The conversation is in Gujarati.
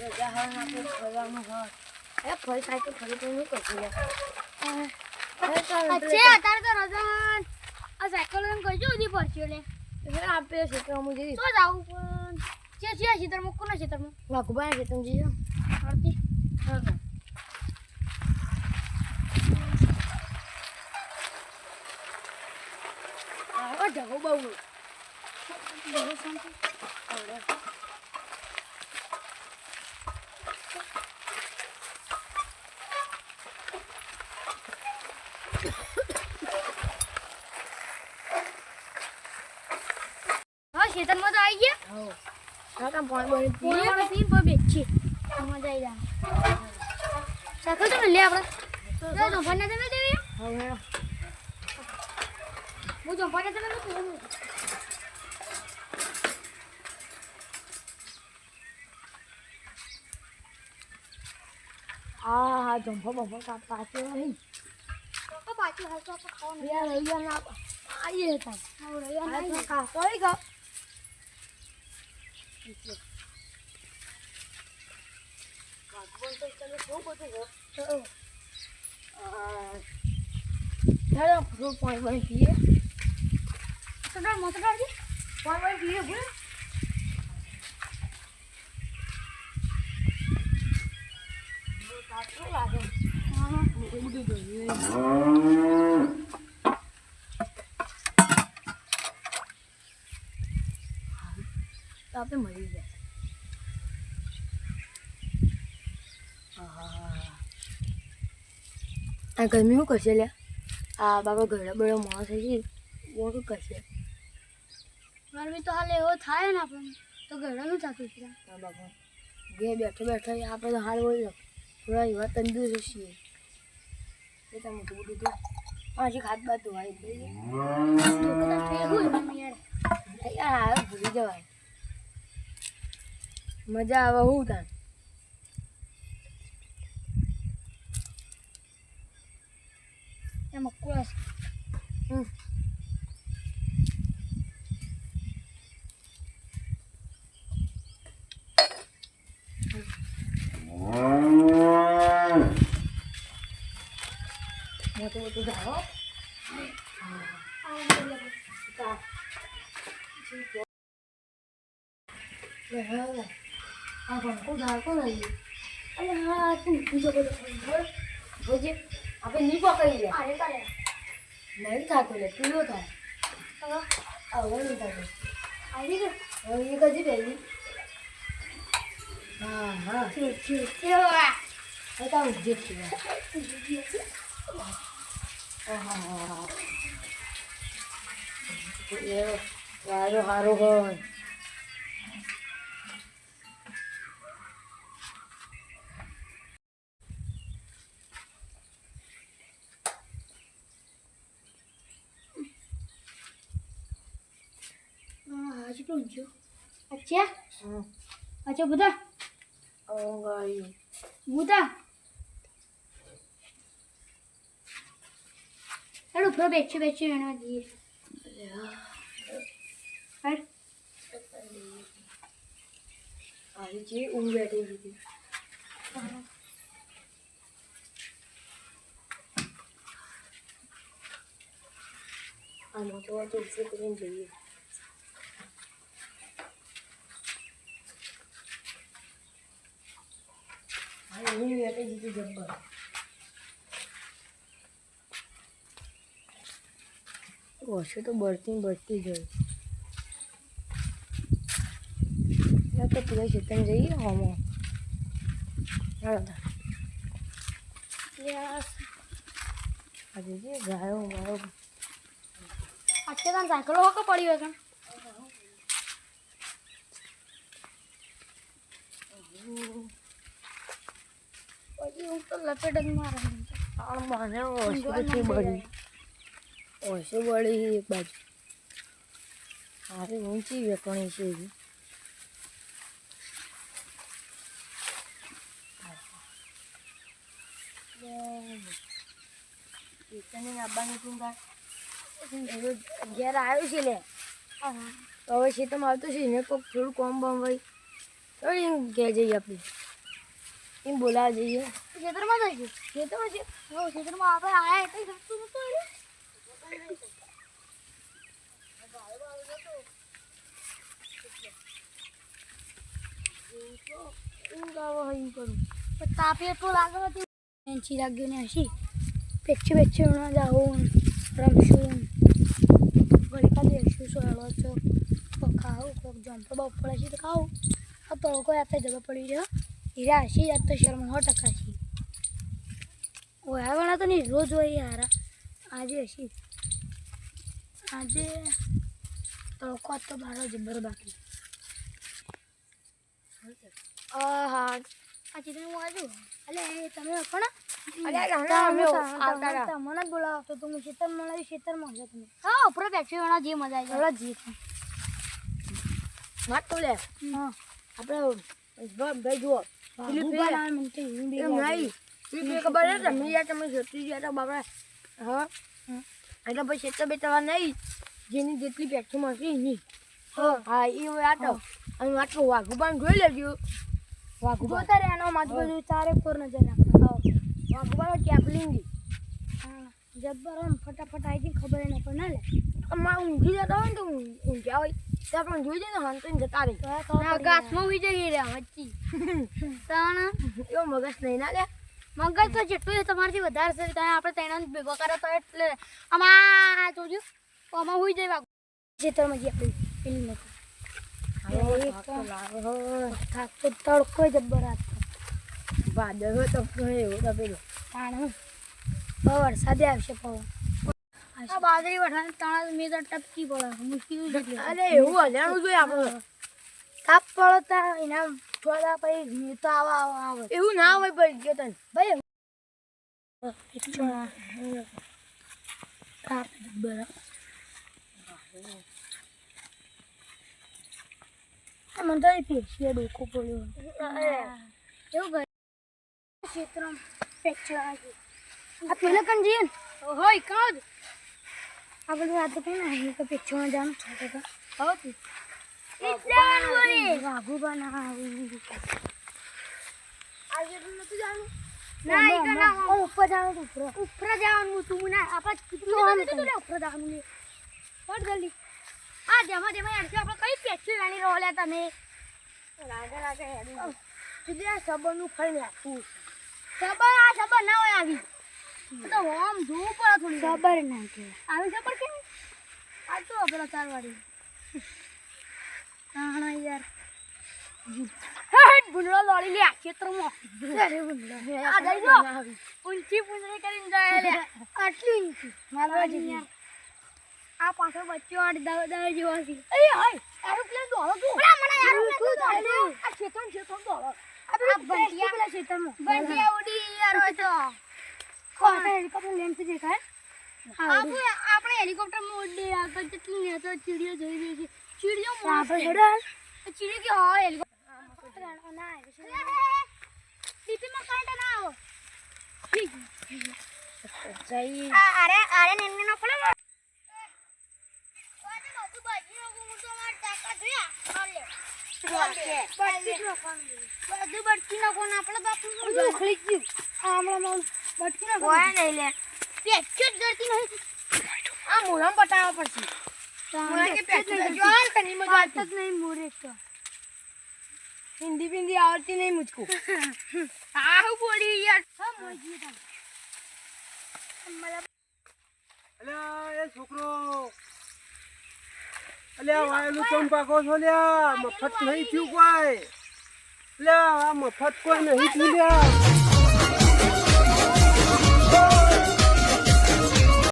રજા હા આપણે ફરવાનું હોય એ ફરી સાયકલ ફરી તો નહીં કરશું અત્યારે તો રજા આ સાયકલ લઈને કઈ સુધી પડશે એટલે આપણે ક્ષેત્રમાં જઈએ તો જાવું પણ છે ક્ષેત્રમાં કોના ક્ષેત્રમાં વાઘુબાના ક્ષેત્રમાં જઈએ આરતી હા હા જવો બહુ બહુ શાંતિ હા ક્ષેત્રમાં તો આવી ગયા હા કાકા પાણી પોણવાળો પીન પર બેઠી મજા આવી જાય સાયકલ તો લે આપણે તો જંપાને તમે દેવી હવે હું જંપાને તમે હા હા જંપો બપો પાછો નહીં તો પાછી હાલ તો આપણે ખાવાનું યાર રવિવાર ના આવીએ હતા રવિવાર કાકો આવી ગયો વાઘબન તો તમે શું બધું હેલો ફ્રૂટ પાણી પીએ મોટો ડાળ પાણી પીએ બોલ શું લાગે હા ઉડી ગયું આપણે મળી જાય આ ગરમી શું કરશે લ્યા આ બાબા ઘરે બધો માણસ છે એવું શું કરશે ગરમી તો હાલ એવો થાય ને આપણને તો ઘરનું થતું છે હા બાબા ઘેર બેઠો બેઠો આપણે તો હાલ હોય થોડા એવા તંદુરસ્ત છીએ એ તો મોટું બધું તો હજી ખાત બાત ધોવાય યાર ભૂલી જવાય મજા આવે હું તાન એમાં કુળાસ મોટું મોટું જાઓ આ પંખો ધારકો નહીં અને હા તું બીજો બધો પછી આપણે નહીં પકડી લે અરે કાલે નહીં થતો લે પીળો થાય હવે નહીં થતો આવી ગયો હવે એ કદી પહેલી હા હા કેવા હતા ઉજ્જે છે સારો સારો હોય હજી તો ઊંચો અચ્છા અચ્છા બધા બુધા હેડો ઉપર બેઠી એના જઈએ હેડ આવી છે ઊંઘ બેઠી હતી આમાં તો તુલસી કરીને જઈએ ઊંઘ બેઠી દીધી જબ્બર ઓછું તો બળતી જાય તો પેલા ખેતર જઈએ હોમો આજે જે ગાયો મારો અત્યારે તાર સાયકલો હોકો પડી હોય કાં પછી હું તો લપેટ જ મારે આ મને ઓછું બળી ઓછું બળી એક બાજુ સારી ઊંચી વેકણી છે આવવાની તું ઘેર આવ્યું છે લે હવે ખેતરમાં આવતું છે ને કોઈક થોડું કોમ બમ ભાઈ એમ ઘેર જઈએ આપણે એમ બોલાવા જઈએ ખેતરમાં જઈશું ખેતરમાં છે ખેતરમાં આપણે આયા એટલે જતું નતું એમ કરું તાપે એટલું લાગે હતી એન્ચી લાગ્યું ને હસી પેચ્છી હમણાં જાઉં રમશું ઘડી પાછી હસું સોળો છો ખાવું કોઈક જંપ બપ પડે છે તો ખાવું આ તડકો યાદ જગા પડી રહ્યો હીરા હસી યાદ તો શર્મા 100% છે ઓયા વાળા તો નહીં રોજ હોય યાર આજે હસી આજે તડકો તો બારો જબર બાકી હા આ ચિત્ર હું આજુ અલે તમે કોણ અરે અમે આવતા રહ્યા મને જ બોલાવો તો તમે ખેતરમાં છો તમે હા ઉપર બેઠી વેણા જે મજા આવી જે વાત તો લે હા આપણે ભાઈ જુઓ પેલી એમ નહીં પેલી ખબર છે તમે યાર તમે જોતી ગયા તો બાબા હા એટલે પછી ખેતર બેઠવા નહીં જેની જેટલી પેટ્રોલ મળશે એની હા એ વાત અને વાત તો વાઘુબાન જોઈ લેજો વાઘુબા જોતા રહેવાનો માથ બધું ચારે કોર નજર રાખો વાઘુબાનો કેપલિંગી હા જબ્બર આમ ફટાફટ આવી ગઈ ખબર ન પડે ના લે અમારે ઊંઘી જતા હોય ને તો ઊંઘ્યા હોય ત્યાં પણ જોઈ જાય ને હંતન જતા રહી ઘાસમાં ઉઈ જઈએ રે વચ્ચી તાણ એવો મગજ નહીં ના લે મગજ તો જેટલું તમારથી વધારે છે ત્યાં આપણે તેના ભેગો કરે તો એટલે આમાં જોજો આમાં ઉઈ જાય ખેતરમાં જઈએ આપણે પેલી નથી થાક તો તડકો જબ્બર હાથ વાદળ હોય તો એવું તો પેલું તાણ વરસાદે આવશે પવન આ બાજરી વઠાણ તાણ મેં તો ટપકી પડે મુશ્કેલ છે અરે એવું હજાણું જોઈએ આપણે તાપ પડતા એના થોડા પછી તો આવે એવું ના હોય ભાઈ કેતન ભાઈ તાપ જબ્બર મને તો ફેશિયલ ડોકો પડ્યો એવું ગયું ક્ષેત્રમાં ફ્રેક્ચર આવી આ પેલા કણ જઈએ ને હોય કાં જ આ બધું આ તો કંઈ નહીં તો પિક્ચરમાં જવાનું છે તો વાઘુ બનાવું આજે નથી જાણું ઉપર જવાનું ઉપર જવાનું તું ના આપણે કીધું ઉપર જવાનું ને ફટ જલ્દી આ જેમાં યાર આપણે કઈ પેચ્યું રાણી રહો લે તમે લાગે સીધે સબરનું ખાઈ નાખવું સબર ના હોય આવી તો આમ જોવું પડે થોડી સબર ના કે આવી સબર કે આ તો પેલા 4 વાળી હા યાર હેડ ભૂંડળો લોડી લે ખેતરમાં અરે ભૂંડળો આ જઈ જો ઊંચી પૂંછડી કરીને જાય લે આટલી ઊંચી મારવાજી યાર આ પાછળ બચ્ચો આડ દવ જેવા છે એ હાય એરોપ્લેન દોડો તું મને એરોપ્લેન દોડો આ ખેતર દોડો આ બંટિયા ખેતરમાં બંટિયા ઉડી યાર હોય તો કોણ હેલિકોપ્ટર લેન્સ દેખાય આપણે હેલિકોપ્ટરમાં ઉડી આગળ કેટલી ને તો ચીડિયો જોઈ રહી છે ચીડિયો આપણે હેડલ ચીડિયો કે હોય હેલિકોપ્ટર ના આવે છે ટીપીમાં કરંટ ના આવો ઠીક જઈ અરે નેને નો પડે બટકી નો કોણ આપણે બાપુ ઉખળી ગયું આમળા બટકી નો કોઈ નહીં લે પેચ્યું જ ગરતી નહીં આ મોરમ બતાવવા પડશે મોરા કે પેચ્યું જો હાલ તની મજા જ નહીં મોરે તો હિન્દી બિંદી આવડતી નહીં મુझको આહુ બોલી યાર હા મોજી તા અલ્યા એ છોકરો અલ્યા વાયલું ચંપાકો છો લ્યા મફત નહીં થયું કોઈ અલ્યા આ મફત કોઈ નહીં થયું લ્યા